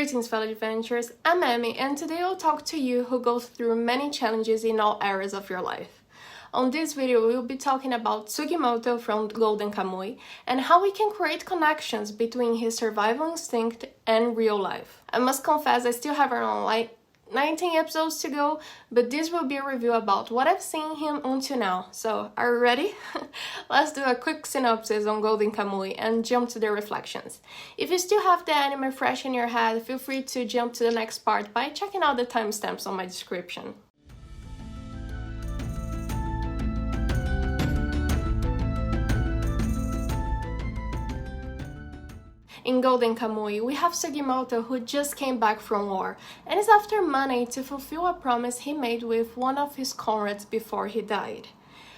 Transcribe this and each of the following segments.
Greetings fellow adventurers, I'm Amy and today I'll talk to you who goes through many challenges in all areas of your life. On this video we will be talking about Sugimoto from Golden Kamuy and how we can create connections between his survival instinct and real life. I must confess I still have around 19 episodes to go, but this will be a review about what I've seen him until now. So, are you ready? Let's do a quick synopsis on Golden Kamuy and jump to the reflections. If you still have the anime fresh in your head, feel free to jump to the next part by checking out the timestamps on my description. In Golden Kamuy, we have Sugimoto who just came back from war and is after money to fulfill a promise he made with one of his comrades before he died.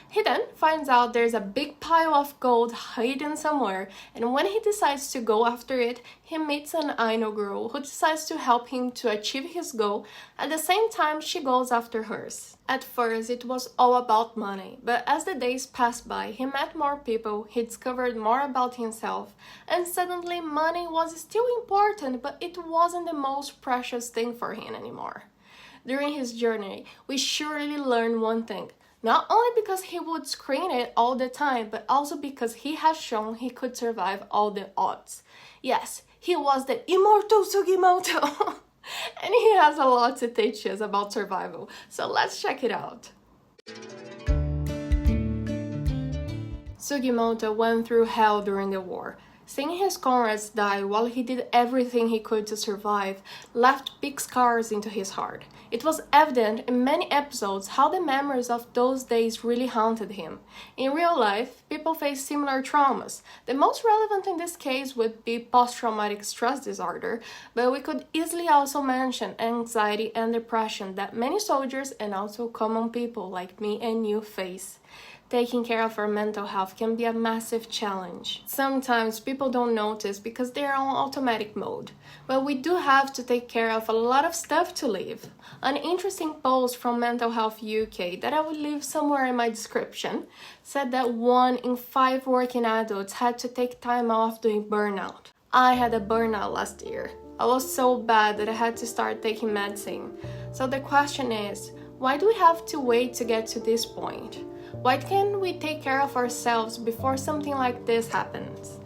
He then finds out there's a big pile of gold hidden somewhere, and when he decides to go after it, he meets an Aino girl who decides to help him to achieve his goal. At the same time, she goes after hers. At first, it was all about money, but as the days passed by, he met more people, he discovered more about himself, and suddenly money was still important, but it wasn't the most precious thing for him anymore. During his journey, we surely learned one thing. Not only because he would screen it all the time, but also because he has shown he could survive all the odds. Yes, he was the Immortal Sugimoto! And he has a lot to teach us about survival, so let's check it out. Sugimoto went through hell during the war. Seeing his comrades die while he did everything he could to survive left big scars into his heart. It was evident in many episodes how the memories of those days really haunted him. In real life, people face similar traumas. The most relevant in this case would be post-traumatic stress disorder, but we could easily also mention anxiety and depression that many soldiers and also common people like me and you face. Taking care of our mental health can be a massive challenge. Sometimes people don't notice because they're on automatic mode, but we do have to take care of a lot of stuff to live. An interesting post from Mental Health UK that I will leave somewhere in my description said that 1 in 5 working adults had to take time off doing burnout. I had a burnout last year. I was so bad that I had to start taking medicine. So the question is, why do we have to wait to get to this point? Why can't we take care of ourselves before something like this happens?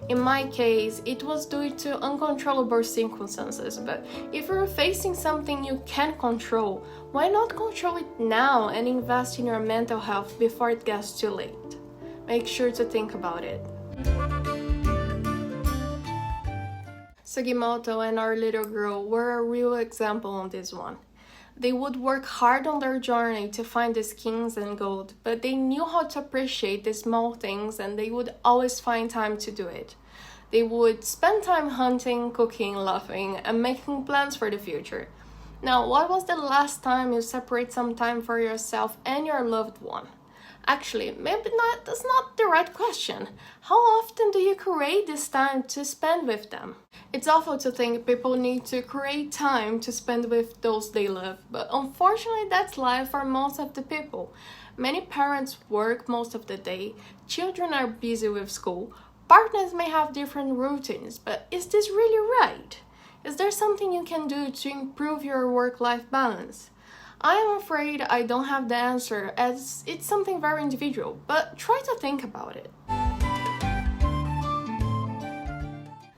In my case, it was due to uncontrollable circumstances, but if you're facing something you can't control, why not control it now and invest in your mental health before it gets too late? Make sure to think about it. Sugimoto and our little girl were a real example on this one. They would work hard on their journey to find the skins and gold, but they knew how to appreciate the small things and they would always find time to do it. They would spend time hunting, cooking, laughing, and making plans for the future. Now, what was the last time you separate some time for yourself and your loved one? Actually, that's not the right question. How often do you create this time to spend with them? It's awful to think people need to create time to spend with those they love, but unfortunately that's life for most of the people. Many parents work most of the day, children are busy with school, partners may have different routines, but is this really right? Is there something you can do to improve your work-life balance? I am afraid I don't have the answer as it's something very individual, but try to think about it.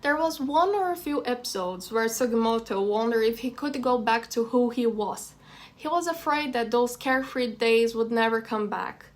There was one or a few episodes where Sugimoto wondered if he could go back to who he was. He was afraid that those carefree days would never come back.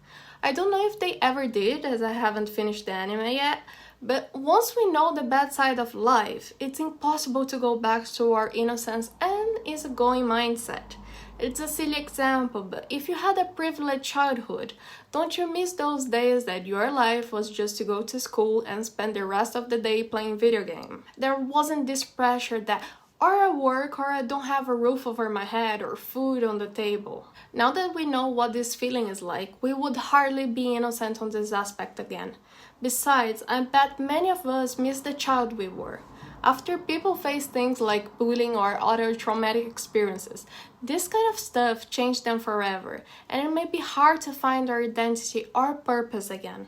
I don't know if they ever did, as I haven't finished the anime yet, but once we know the bad side of life, it's impossible to go back to our innocence and easygoing mindset. It's a silly example, but if you had a privileged childhood, don't you miss those days that your life was just to go to school and spend the rest of the day playing video game? There wasn't this pressure that or I work or I don't have a roof over my head or food on the table. Now that we know what this feeling is like, we would hardly be innocent on this aspect again. Besides, I bet many of us miss the child we were. After people face things like bullying or other traumatic experiences, this kind of stuff changed them forever, and it may be hard to find their identity or purpose again.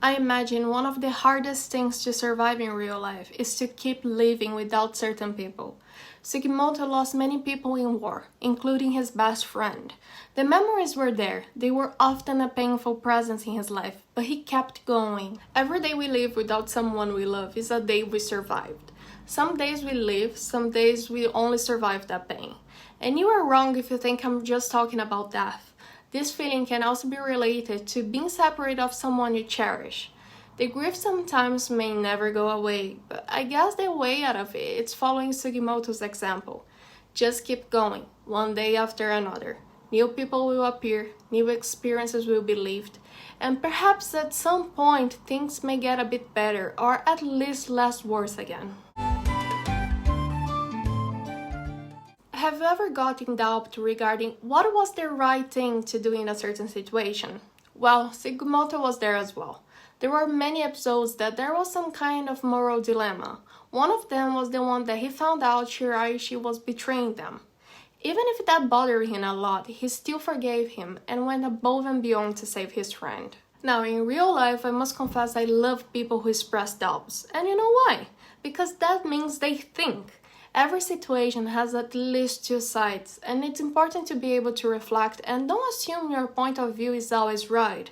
I imagine one of the hardest things to survive in real life is to keep living without certain people. Sugimoto lost many people in war, including his best friend. The memories were there, they were often a painful presence in his life, but he kept going. Every day we live without someone we love is a day we survived. Some days we live, some days we only survive that pain. And you are wrong if you think I'm just talking about death. This feeling can also be related to being separated of someone you cherish. The grief sometimes may never go away, but I guess the way out of it is following Sugimoto's example. Just keep going, one day after another. New people will appear, new experiences will be lived, and perhaps at some point things may get a bit better or at least less worse again. Have you ever got in doubt regarding what was the right thing to do in a certain situation? Well, Sugimoto was there as well. There were many episodes that there was some kind of moral dilemma. One of them was the one that he found out Shiraishi was betraying them. Even if that bothered him a lot, he still forgave him and went above and beyond to save his friend. Now, in real life, I must confess I love people who express doubts. And you know why? Because that means they think. Every situation has at least two sides, and it's important to be able to reflect and don't assume your point of view is always right.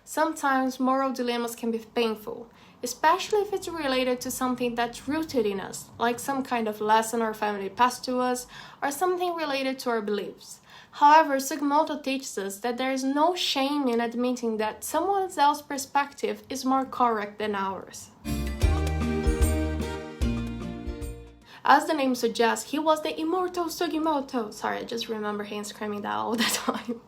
Sometimes moral dilemmas can be painful, especially if it's related to something that's rooted in us, like some kind of lesson our family passed to us, or something related to our beliefs. However, Sugimoto teaches us that there is no shame in admitting that someone else's perspective is more correct than ours. As the name suggests, he was the Immortal Sugimoto. Sorry, I just remember him screaming that all the time.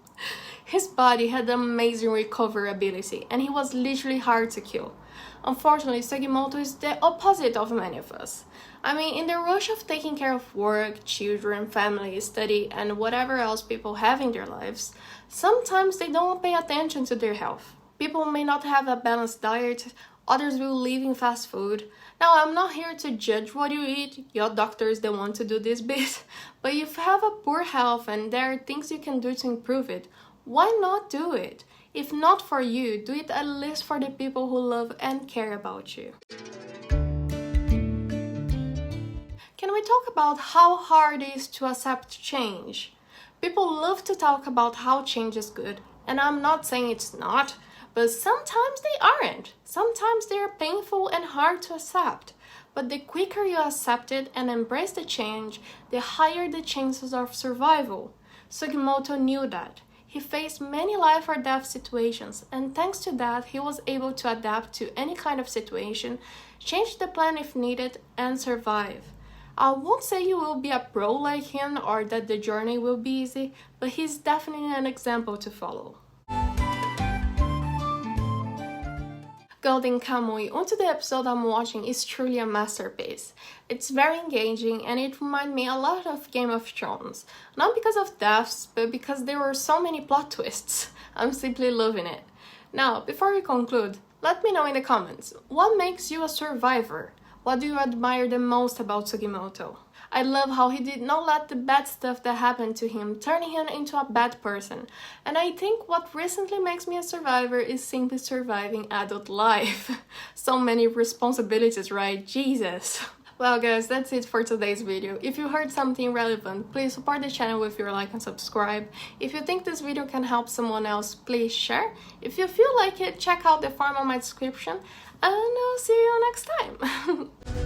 His body had amazing recovery ability, and he was literally hard to kill. Unfortunately, Sugimoto is the opposite of many of us. I mean, in the rush of taking care of work, children, family, study, and whatever else people have in their lives, sometimes they don't pay attention to their health. People may not have a balanced diet, others will live in fast food. Now, I'm not here to judge what you eat, your doctor is the one to do this bit, but if you have a poor health and there are things you can do to improve it, why not do it? If not for you, do it at least for the people who love and care about you. Can we talk about how hard it is to accept change? People love to talk about how change is good, and I'm not saying it's not, but sometimes they aren't. Sometimes they are painful and hard to accept. But the quicker you accept it and embrace the change, the higher the chances of survival. Sugimoto knew that. He faced many life or death situations, and thanks to that, he was able to adapt to any kind of situation, change the plan if needed, and survive. I won't say you will be a pro like him or that the journey will be easy, but he's definitely an example to follow. Golden Kamuy, onto the episode I'm watching, is truly a masterpiece. It's very engaging and it reminded me a lot of Game of Thrones. Not because of deaths, but because there were so many plot twists. I'm simply loving it. Now, before we conclude, let me know in the comments, what makes you a survivor? What do you admire the most about Sugimoto? I love how he did not let the bad stuff that happened to him turn him into a bad person. And I think what recently makes me a survivor is simply surviving adult life. So many responsibilities, right? Jesus. Well guys, that's it for today's video. If you heard something relevant, please support the channel with your like and subscribe. If you think this video can help someone else, please share. If you feel like it, check out the form on my description. And I'll see you next time.